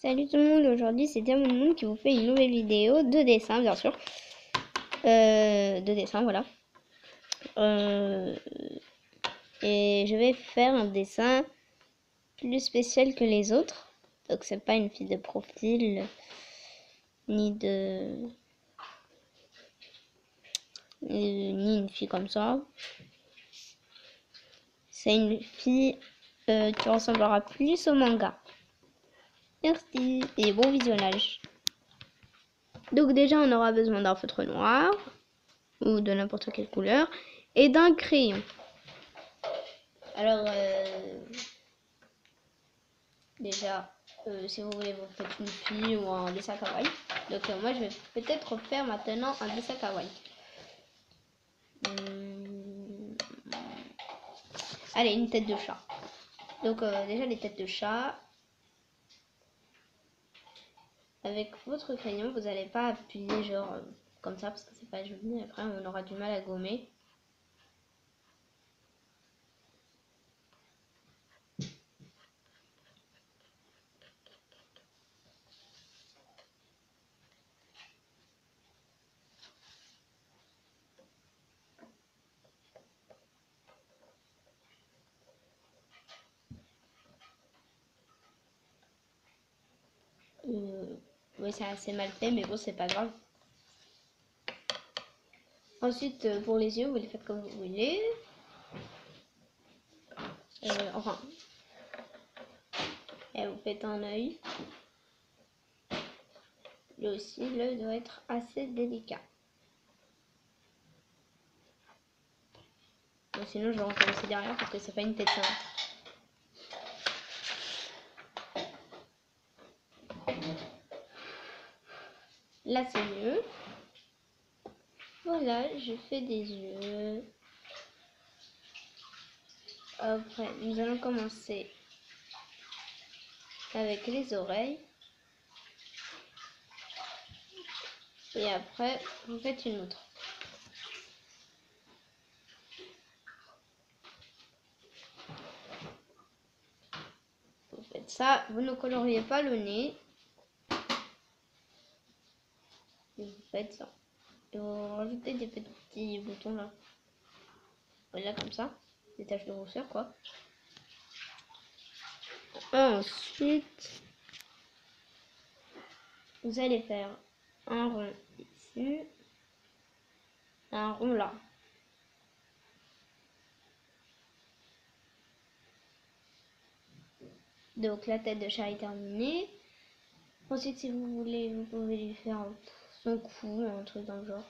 Salut tout le monde, aujourd'hui c'est Diamond Moon qui vous fait une nouvelle vidéo de dessin bien sûr. De dessin, voilà. Et je vais faire un dessin plus spécial que les autres. Donc c'est pas une fille de profil, ni une fille comme ça. C'est une fille qui ressemblera plus au manga. Merci et bon visionnage. Donc déjà on aura besoin d'un feutre noir ou de n'importe quelle couleur et d'un crayon. Alors déjà si vous voulez vous faites une fille ou un dessin kawaii. Donc moi je vais peut-être faire maintenant un dessin kawaii. Allez, une tête de chat. Donc déjà les têtes de chat. Avec votre crayon, vous n'allez pas appuyer genre comme ça parce que c'est pas joli. Après, on aura du mal à gommer. Oui, c'est assez mal fait, mais bon, c'est pas grave. Ensuite, pour les yeux, vous les faites comme vous voulez. Enfin, et vous faites un œil. Lui aussi, l'œil doit être assez délicat. Bon, sinon, je vais recommencer derrière parce que c'est pas une tête simple. Là, c'est mieux. Voilà, je fais des yeux. Après, nous allons commencer avec les oreilles. Et après, vous faites une autre. Vous faites ça, vous ne coloriez pas le nez. Et vous faites ça. Et vous rajoutez des petits boutons là. Voilà, comme ça. Des taches de rousseur, quoi. Ensuite, vous allez faire un rond ici. Un rond là. Donc la tête de chat est terminée. Ensuite, si vous voulez, vous pouvez lui faire son cou, un truc dans le genre.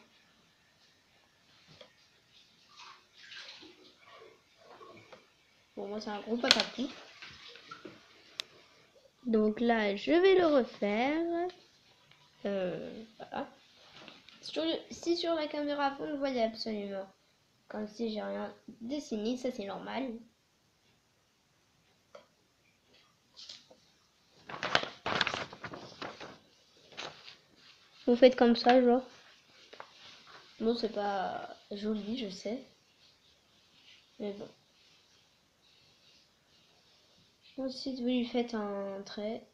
Bon, moi c'est un gros patapou. Donc là, je vais le refaire. Voilà. Si sur la caméra, vous ne voyez absolument comme si j'ai rien dessiné, ça c'est normal. Vous faites comme ça, genre. Bon, c'est pas joli, je sais. Mais bon. Ensuite, vous lui faites un trait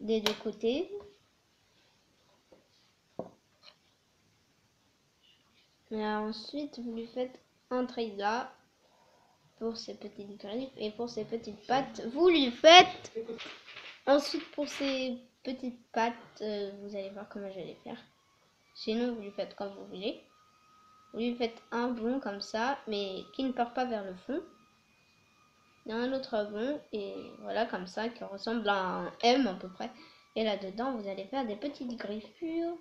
des deux côtés. Et ensuite, vous lui faites un trait là pour ses petites griffes et pour ses petites pattes. Vous lui faites. Ensuite, pour ses petites pattes, vous allez voir comment je vais les faire. Sinon, vous lui faites comme vous voulez. Vous lui faites un bond comme ça, mais qui ne part pas vers le fond. Et un autre bond, et voilà, comme ça, qui ressemble à un M à peu près. Et là-dedans, vous allez faire des petites griffures.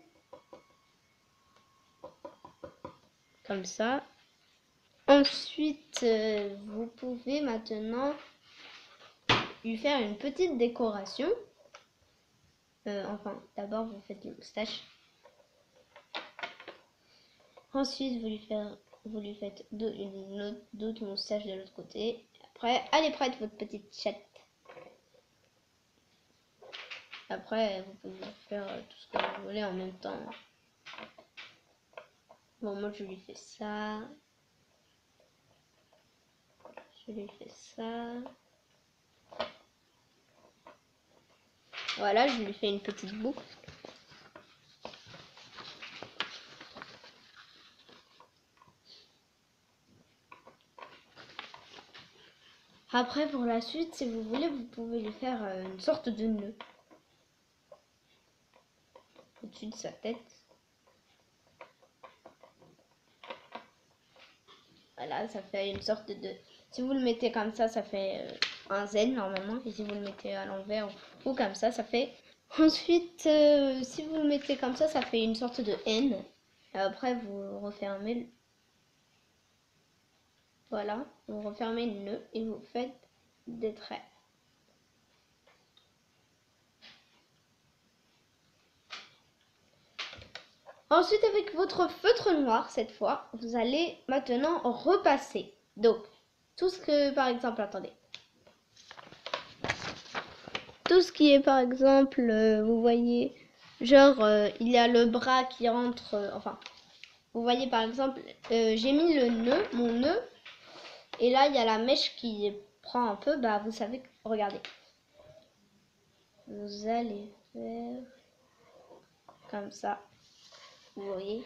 Comme ça. Ensuite, vous pouvez maintenant lui faire une petite décoration. Enfin, d'abord, vous faites les moustaches. Ensuite, vous lui faites d'autres moustaches de l'autre côté. Après, allez prête votre petite chatte. Après, vous pouvez faire tout ce que vous voulez en même temps. Bon, moi, je lui fais ça. Je lui fais ça. Voilà, je lui fais une petite boucle. Après, pour la suite, si vous voulez, vous pouvez lui faire une sorte de nœud au-dessus de sa tête. Voilà, ça fait une sorte de... Si vous le mettez comme ça fait un Z normalement. Et si vous le mettez à l'envers ou comme ça fait... Ensuite, si vous le mettez comme ça fait une sorte de N. Et après, vous refermez... Voilà, vous refermez le nœud et vous faites des traits. Ensuite, avec votre feutre noir, cette fois, vous allez maintenant repasser. Donc, tout ce que, par exemple, attendez. Tout ce qui est, par exemple, vous voyez, genre, il y a le bras qui rentre, enfin, vous voyez, par exemple, j'ai mis le nœud, mon nœud, et là, il y a la mèche qui prend un peu, bah, vous savez, regardez. Vous allez faire comme ça, vous voyez.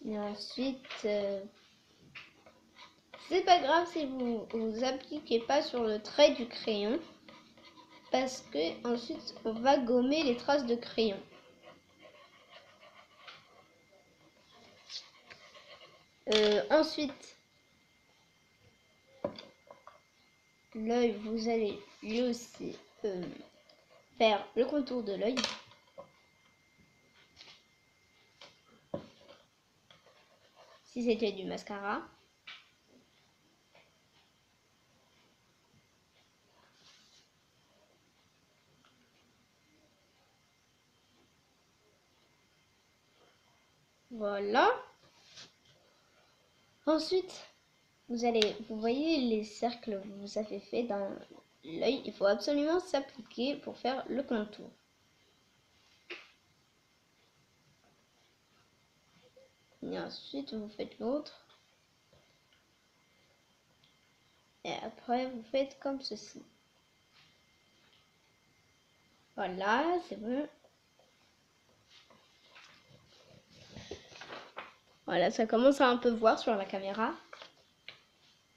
Et ensuite, c'est pas grave si vous appliquez pas sur le trait du crayon, parce que ensuite on va gommer les traces de crayon. Ensuite, l'œil, vous allez lui aussi faire le contour de l'œil. Si c'était du mascara. Voilà. Ensuite, vous voyez les cercles que vous avez fait dans l'œil. Il faut absolument s'appliquer pour faire le contour. Et ensuite, vous faites l'autre. Et après, vous faites comme ceci. Voilà, c'est bon. Voilà, ça commence à un peu voir sur la caméra.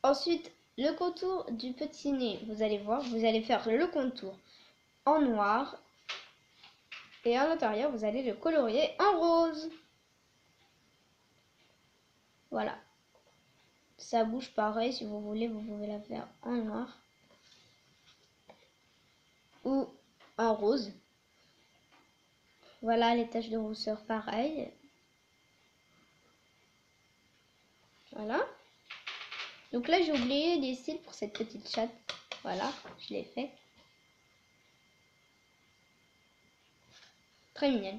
Ensuite, le contour du petit nez, vous allez voir, vous allez faire le contour en noir. Et à l'intérieur, vous allez le colorier en rose. Voilà. Sa bouche, pareil, si vous voulez, vous pouvez la faire en noir. Ou en rose. Voilà, les taches de rousseur, pareil. Voilà. Donc là, j'ai oublié les cils pour cette petite chatte. Voilà, je l'ai fait. Très mignonne.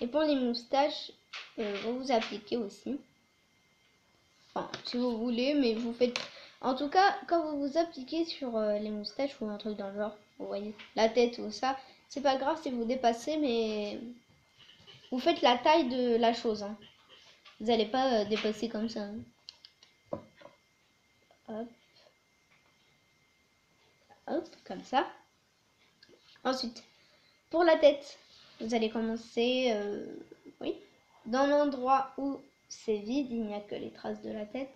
Et pour les moustaches, vous appliquez aussi. Enfin, si vous voulez, mais vous faites... En tout cas, quand vous vous appliquez sur les moustaches ou un truc dans le genre, vous voyez, la tête ou ça, c'est pas grave si vous dépassez, mais vous faites la taille de la chose. Hein. Vous n'allez pas dépasser comme ça. Hein. Hop. Hop, comme ça. Ensuite, pour la tête, vous allez commencer, oui, dans l'endroit où c'est vide, il n'y a que les traces de la tête.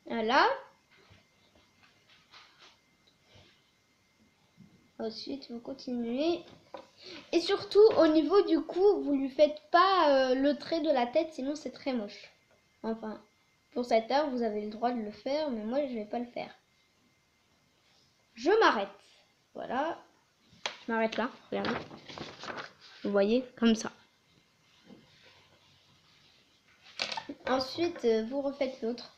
Voilà. Ensuite, vous continuez. Et surtout, au niveau du cou, vous lui faites pas le trait de la tête, sinon c'est très moche. Enfin, pour cette heure, vous avez le droit de le faire, mais moi, je vais pas le faire. Je m'arrête. Voilà. Je m'arrête là, regardez. Vous voyez, comme ça. Ensuite, vous refaites l'autre.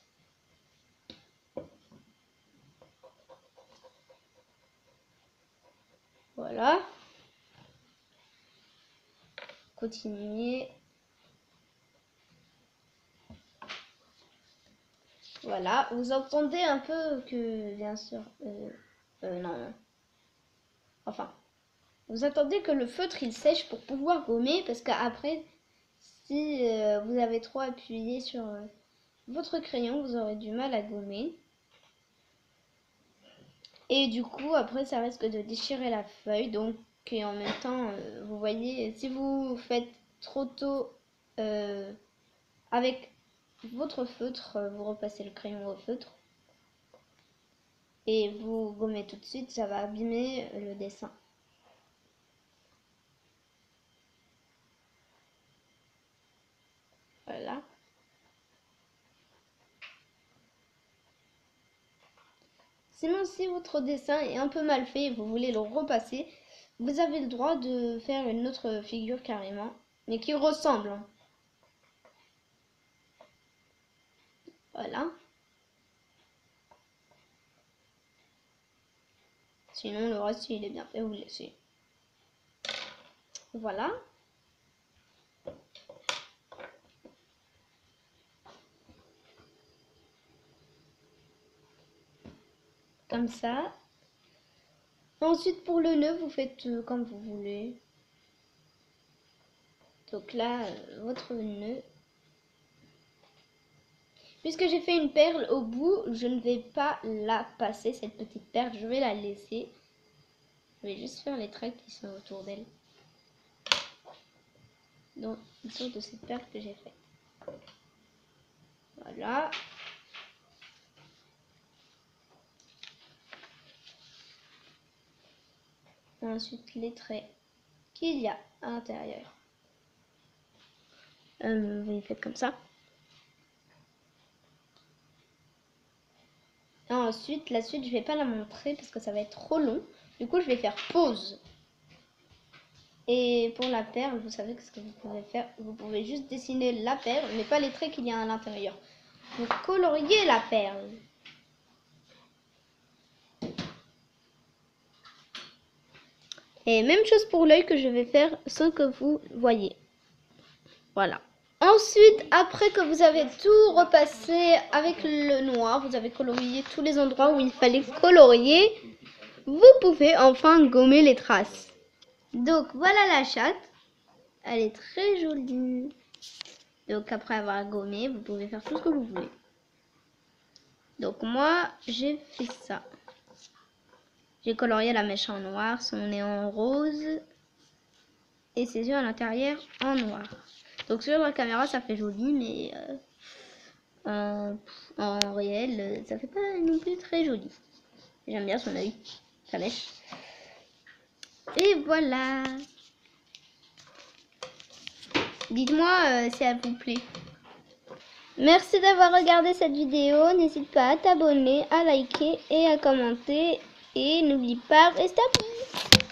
Voilà. Continuez. Voilà. Vous entendez un peu que, bien sûr... non. Enfin, vous attendez que le feutre il sèche pour pouvoir gommer, parce qu'après, si vous avez trop appuyé sur votre crayon, vous aurez du mal à gommer. Et du coup, après, ça risque de déchirer la feuille. Donc, et en même temps, vous voyez, si vous faites trop tôt avec votre feutre, vous repassez le crayon au feutre. Et vous gommez tout de suite, ça va abîmer le dessin. Voilà. Sinon, si votre dessin est un peu mal fait et vous voulez le repasser, vous avez le droit de faire une autre figure carrément, mais qui ressemble. Hein. Voilà. Sinon, le reste, il est bien fait, vous le laissez. Voilà. Comme ça. Ensuite, pour le nœud, vous faites comme vous voulez. Donc là, votre nœud. Puisque j'ai fait une perle au bout, je ne vais pas la passer, cette petite perle. Je vais la laisser. Je vais juste faire les traits qui sont autour d'elle. Donc, autour de cette perle que j'ai faite. Voilà. Ensuite, les traits qu'il y a à l'intérieur. Vous les faites comme ça. Et ensuite, la suite, je vais pas la montrer parce que ça va être trop long. Du coup, je vais faire pause. Et pour la perle, vous savez ce que vous pouvez faire. Vous pouvez juste dessiner la perle, mais pas les traits qu'il y a à l'intérieur. Vous coloriez la perle. Et même chose pour l'œil que je vais faire sans que vous voyez. Voilà. Ensuite, après que vous avez tout repassé avec le noir, vous avez colorié tous les endroits où il fallait colorier, vous pouvez enfin gommer les traces. Donc voilà la chatte. Elle est très jolie. Donc après avoir gommé, vous pouvez faire tout ce que vous voulez. Donc moi, j'ai fait ça. J'ai colorié la mèche en noir, son nez en rose et ses yeux à l'intérieur en noir. Donc sur la caméra, ça fait joli, mais en réel, ça fait pas non plus très joli. J'aime bien son œil, sa mèche. Et voilà. Dites-moi si elle vous plaît. Merci d'avoir regardé cette vidéo. N'hésite pas à t'abonner, à liker et à commenter. Et n'oublie pas, reste à